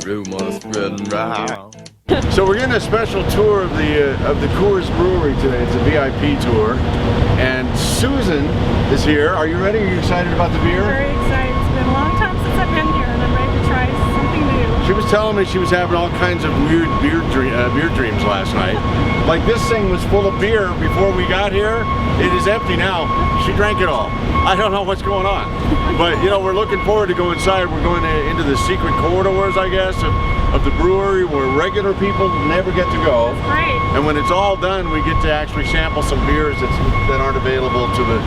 rumors spreading around. So we're getting a special tour of the Coors Brewery today. It's a VIP tour, and Susan is here. Are you ready? Are you excited about the beer? I'm very excited. It's been a long time since I've been here, and I'm ready to try something new. She was telling me she was having all kinds of weird beer dreams last night. Like this thing was full of beer before we got here. It is empty now. She drank it all. I don't know what's going on. But you know, we're looking forward to go inside. We're going into the secret corridors, I guess, of the brewery where regular people never get to go. Great. And when it's all done, we get to actually sample some beers that aren't available to the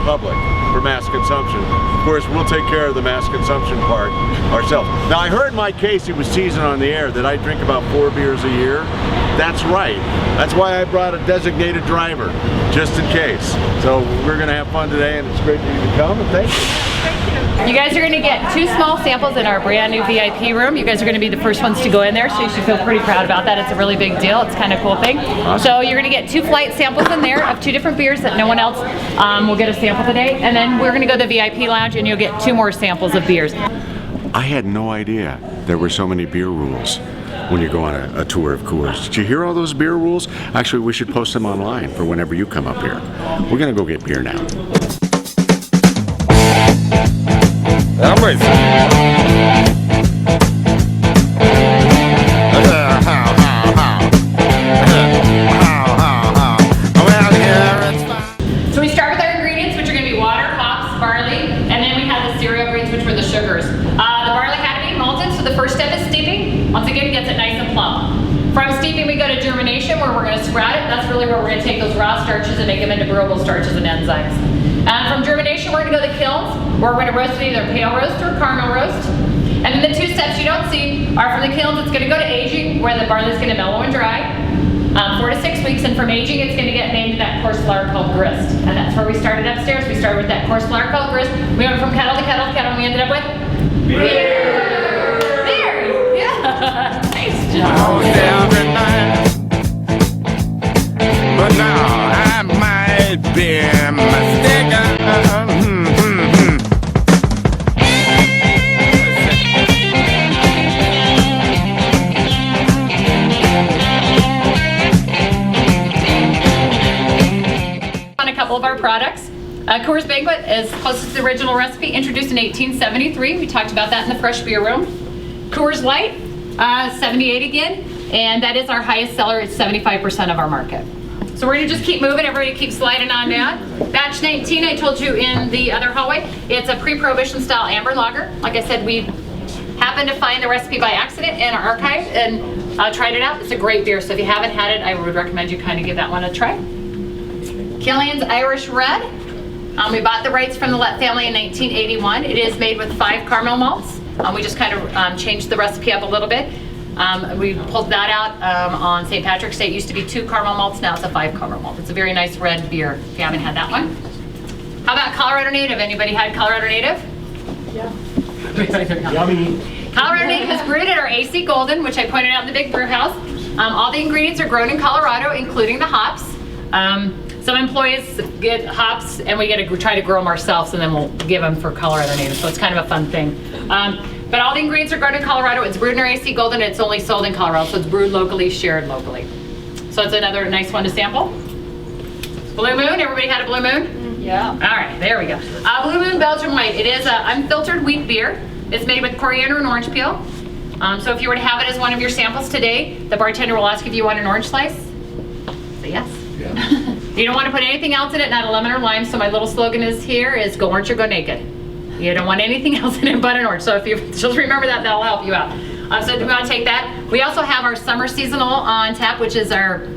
public for mass consumption. Of course, we'll take care of the mass consumption part ourselves. Now, I heard Mike Casey was teasing on the air that I drink about 4 beers a year. That's right. That's why I brought a designated driver, just in case. So we're going to have fun today, and it's great for you to come, and thank you. You guys are going to get 2 small samples in our brand new VIP room. You guys are going to be the first ones to go in there, so you should feel pretty proud about that. It's a really big deal. It's kind of a cool thing. So you're going to get 2 flight samples in there of 2 different beers that no one else will get a sample today. And then we're going to go to the VIP lounge and you'll get 2 more samples of beers. I had no idea there were so many beer rules when you go on a tour of Coors. Did you hear all those beer rules? Actually, we should post them online for whenever you come up here. We're going to go get beer now. I'm ready. So we start with our ingredients, which are going to be water, hops, barley, and then we have the cereal grains, which were the sugars. The barley had to be malted, so the first step is steeping. Once again, it gets it nice and plump. From steeping, we go to germination, where we're going to sprout it. That's really where we're going to take those raw starches and make them into brewable starches and enzymes. From germination, we're going to go to the kilns, where we're going to roast it either pale roast or caramel roast. And then the 2 steps you don't see are from the kilns, it's going to go to aging, where the barley is going to mellow and dry. 4 to 6 weeks, and from aging, it's going to get named that coarse flour called grist. And that's where we started upstairs. We started with that coarse flour called grist. We went from kettle to kettle to kettle, and we ended up with beer. Beer! Yeah! Nice job. Every night, but now I might be mistaken. On a couple of our products. Coors Banquet is closest to the original recipe, introduced in 1873. We talked about that in the fresh beer room. Coors Light, 78 again, and that is our highest seller. It's 75% of our market. So we're gonna just keep moving. Everybody keep sliding on down. Batch 19, I told you in the other hallway, it's a pre-prohibition style amber lager. Like I said, we happened to find the recipe by accident in our archive and tried it out. It's a great beer, so if you haven't had it, I would recommend you kind of give that one a try. Killian's Irish Red. We bought the rights from the Lett family in 1981. It is made with 5 caramel malts. We just kind of changed the recipe up a little bit. We pulled that out on St. Patrick's Day. It used to be 2 caramel malts, now it's a 5 caramel malt. It's a very nice red beer if you haven't had that one. How about Colorado Native? Anybody had Colorado Native? Yeah. Yummy. Colorado Native is brewed at our AC Golden, which I pointed out in the big brew house. All the ingredients are grown in Colorado, including the hops. Some employees get hops and we get to try to grow them ourselves, and then we'll give them for Colorado Native, so it's kind of a fun thing. But all the ingredients are grown in Colorado. It's brewed in our AC Golden. It's only sold in Colorado, so it's brewed locally, shared locally. So it's another nice one to sample. Blue Moon, everybody had a Blue Moon? Yeah. All right, there we go. Blue Moon Belgian White. It is an unfiltered wheat beer. It's made with coriander and orange peel. So if you were to have it as one of your samples today, the bartender will ask if you want an orange slice. Say yes. Yeah. You don't want to put anything else in it, not a lemon or lime, so my little slogan is go orange or go naked. You don't want anything else in it but an orange, so if you just remember that, that'll help you out. So we want to take that. We also have our summer seasonal on tap, which is our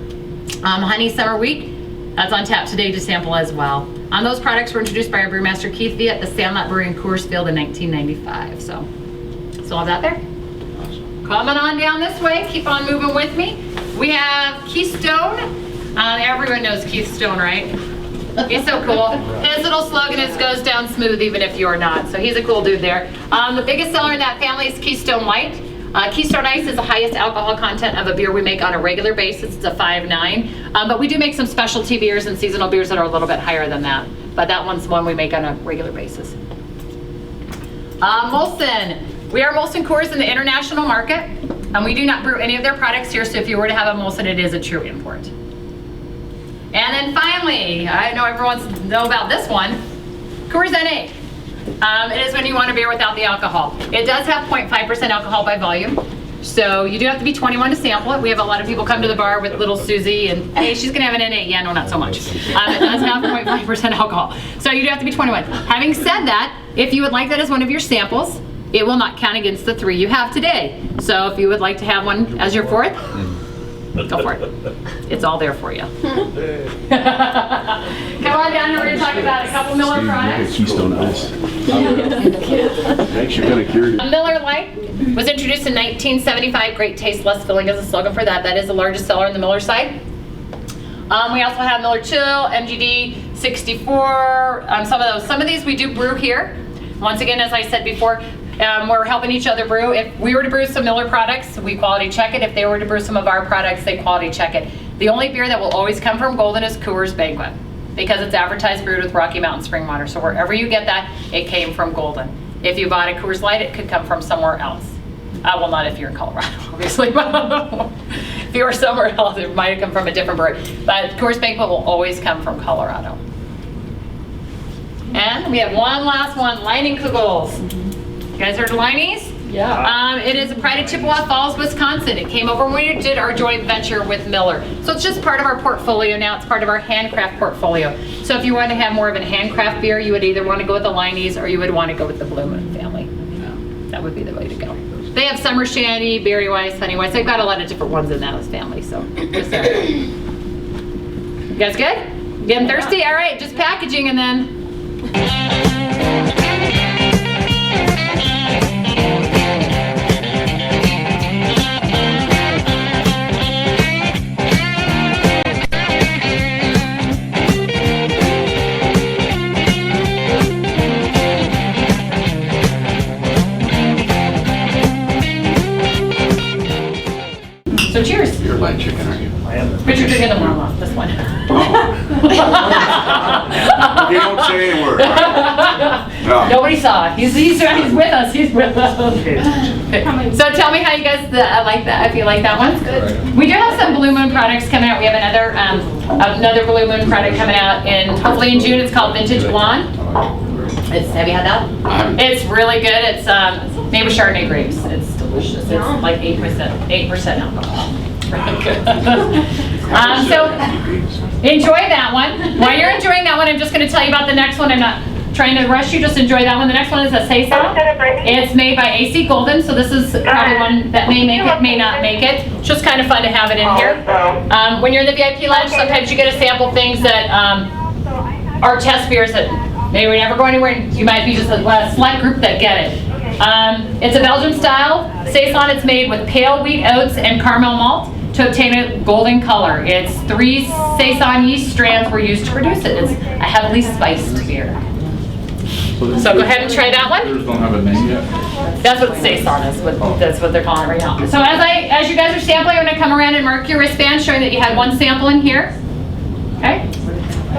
honey summer wheat. That's on tap today to sample as well. Those products were introduced by our brewmaster Keith V at the Sandlot Brewery in Coorsfield in 1995. So all of that there. Coming on down this way, keep on moving with me. We have Keystone. Everyone knows Keystone, right? He's so cool. His little slogan is goes down smooth even if you're not. So he's a cool dude there. The biggest seller in that family is Keystone Light. Keystone Ice is the highest alcohol content of a beer we make on a regular basis. It's a 5.9. But we do make some specialty beers and seasonal beers that are a little bit higher than that. But that one's one we make on a regular basis. Molson. We are Molson Coors in the international market, and we do not brew any of their products here, so if you were to have a Molson, it is a true import. And then finally, I know everyone wants to know about this one, Coors NA. It is when you want a beer without the alcohol. It does have 0.5% alcohol by volume, so you do have to be 21 to sample it. We have a lot of people come to the bar with little Susie and, hey, she's gonna have an NA. Yeah, no, not so much. It does have 0.5% alcohol, so you do have to be 21. Having said that, if you would like that as one of your samples, it will not count against the 3 you have today. So if you would like to have one as your 4th, go for it. It's all there for you. Come on down here, we're gonna talk about a couple Miller products. Keystone Ice. Makes you kind of curious. Miller Lite was introduced in 1975. Great taste, less filling is a slogan for that. That is the largest seller on the Miller side. We also have Miller Chill, MGD 64, some of these we do brew here. Once again, as I said before, we're helping each other brew. If we were to brew some Miller products, we quality check it. If they were to brew some of our products, they quality check it. The only beer that will always come from Golden is Coors Banquet, because it's advertised brewed with Rocky Mountain spring water. So wherever you get that, it came from Golden. If you bought a Coors Light, it could come from somewhere else. Well, not if you're in Colorado, obviously. If you were somewhere else, it might have come from a different brewery. But Coors Banquet will always come from Colorado. And we have one last one, Lining Kugels. You guys heard of Liney's? Yeah. It is a pride of Chippewa Falls, Wisconsin. It came over when we did our joint venture with Miller. So it's just part of our portfolio now. It's part of our handcraft portfolio. So if you want to have more of a handcraft beer, you would either want to go with the Liney's or you would want to go with the Blue Moon family. That would be the way to go. They have Summer Shandy, Berry Weiss, Honey Weiss. They've got a lot of different ones in that family. So just there. You guys good? Getting thirsty? All right, just packaging and then. So cheers. You're light chicken, aren't you? I am. But you're drinking the warm off, this one. You don't say any word. Right? No. Nobody saw it. He's with us. He's with us. So tell me how you guys like that. If you like that one, good. We do have some Blue Moon products coming out. We have another Blue Moon product coming out hopefully in June. It's called Vintage Blonde. Have you had that? It's really good. It's made with Chardonnay grapes. It's delicious. It's like 8% alcohol. Really good. So enjoy that one. While you're enjoying that one, I'm just going to tell you about the next one. I'm not trying to rush you. Just enjoy that one. The next one is a Saison. It's made by AC Golden. So this is probably one that may make it, may not make it. It's just kind of fun to have it in here. When you're in the VIP lounge, sometimes you get to sample things that are test beers that maybe we never go anywhere. You might be just a select group that get it. It's a Belgian style Saison. It's made with pale wheat oats and caramel malt to obtain a golden color. It's 3 Saison yeast strands were used to produce it. It's a heavily spiced beer. So go ahead and try that one. Don't have a name yet. That's what Saison is. That's what they're calling it right now. So as you guys are sampling, I'm going to come around and mark your wristband, showing that you had one sample in here. Okay.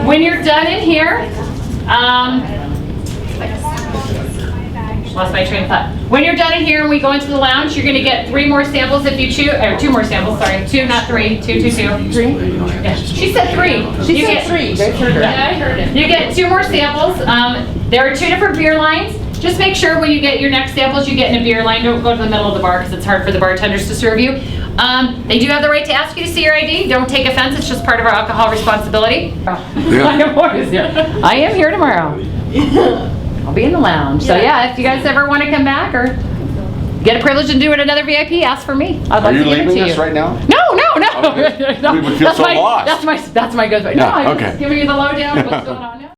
When you're done in here, lost my train of thought. When you're done in here and we go into the lounge, you're going to get 3 more samples if you choose, or 2 more samples, sorry. 2, not 3. 2, 2, 2. 3? Yeah. She said 3. She said 3. Yeah, I heard it. You get 2 more samples. There are 2 different beer lines. Just make sure when you get your next samples, you get in a beer line. Don't go to the middle of the bar because it's hard for the bartenders to serve you. They do have the right to ask you to see your ID. Don't take offense. It's just part of our alcohol responsibility. Yeah. I am here tomorrow. I'll be in the lounge. So yeah, if you guys ever want to come back or get a privilege and do it another VIP, ask for me. I'd love to give it to you. Are you leaving us right now? No. Okay. We would feel so lost. That's my good. No, I'm okay. just giving you the lowdown of what's going on.